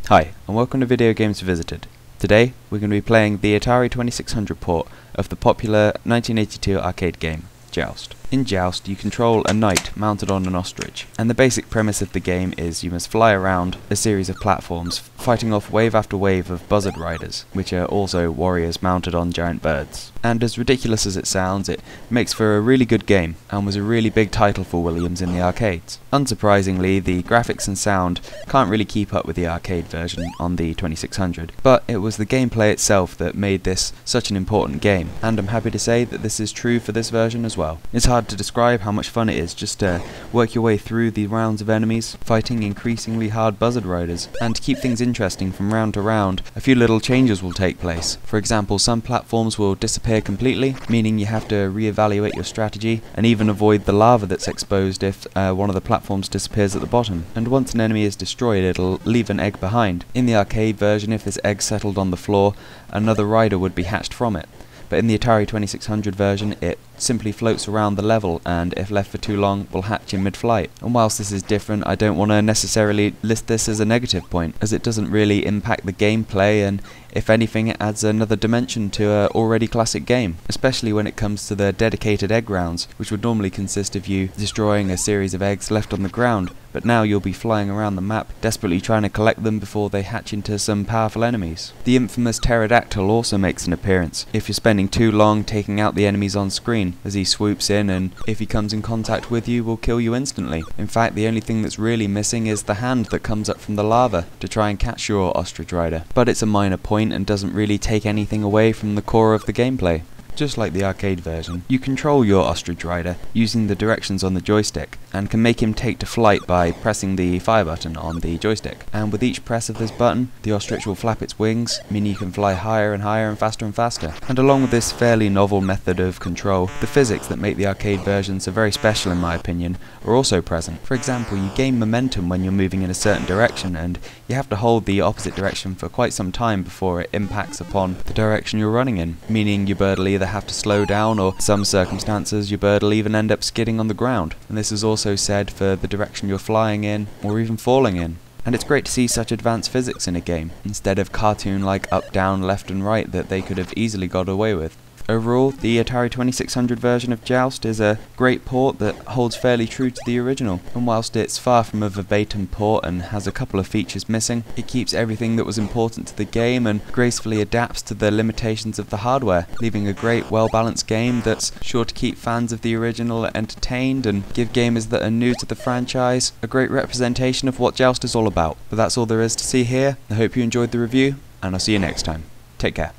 Hi, and welcome to Video Games Visited. Today, we're going to be playing the Atari 2600 port of the popular 1982 arcade game, Joust. In Joust, you control a knight mounted on an ostrich, and the basic premise of the game is you must fly around a series of platforms, fighting off wave after wave of buzzard riders, which are also warriors mounted on giant birds. And as ridiculous as it sounds, it makes for a really good game, and was a really big title for Williams in the arcades. Unsurprisingly, the graphics and sound can't really keep up with the arcade version on the 2600, but it was the gameplay itself that made this such an important game, and I'm happy to say that this is true for this version as well. It's hard to describe how much fun it is just to work your way through the rounds of enemies, fighting increasingly hard buzzard riders, and to keep things interesting from round to round, a few little changes will take place. For example, some platforms will disappear completely, meaning you have to re-evaluate your strategy, and even avoid the lava that's exposed if one of the platforms disappears at the bottom. And once an enemy is destroyed, it'll leave an egg behind. In the arcade version, if this egg settled on the floor, another rider would be hatched from it. But in the Atari 2600 version, it simply floats around the level, and if left for too long, will hatch in mid-flight. And whilst this is different, I don't want to necessarily list this as a negative point, as it doesn't really impact the gameplay, and if anything, it adds another dimension to an already classic game, especially when it comes to the dedicated egg rounds, which would normally consist of you destroying a series of eggs left on the ground, but now you'll be flying around the map, desperately trying to collect them before they hatch into some powerful enemies. The infamous pterodactyl also makes an appearance, if you're spending too long taking out the enemies on screen, as he swoops in, and if he comes in contact with you, will kill you instantly. In fact, the only thing that's really missing is the hand that comes up from the lava to try and catch your ostrich rider. But it's a minor point and doesn't really take anything away from the core of the gameplay. Just like the arcade version, you control your ostrich rider using the directions on the joystick, and can make him take to flight by pressing the fire button on the joystick. And with each press of this button, the ostrich will flap its wings, meaning you can fly higher and higher and faster. And along with this fairly novel method of control, the physics that make the arcade version so very special in my opinion are also present. For example, you gain momentum when you're moving in a certain direction, and you have to hold the opposite direction for quite some time before it impacts upon the direction you're running in, meaning your bird will either have to slow down, or in some circumstances your bird will even end up skidding on the ground. And this is also said for the direction you're flying in, or even falling in. And it's great to see such advanced physics in a game, instead of cartoon-like up, down, left and right that they could have easily got away with. Overall, the Atari 2600 version of Joust is a great port that holds fairly true to the original, and whilst it's far from a verbatim port and has a couple of features missing, it keeps everything that was important to the game and gracefully adapts to the limitations of the hardware, leaving a great, well-balanced game that's sure to keep fans of the original entertained and give gamers that are new to the franchise a great representation of what Joust is all about. But that's all there is to see here. I hope you enjoyed the review, and I'll see you next time. Take care.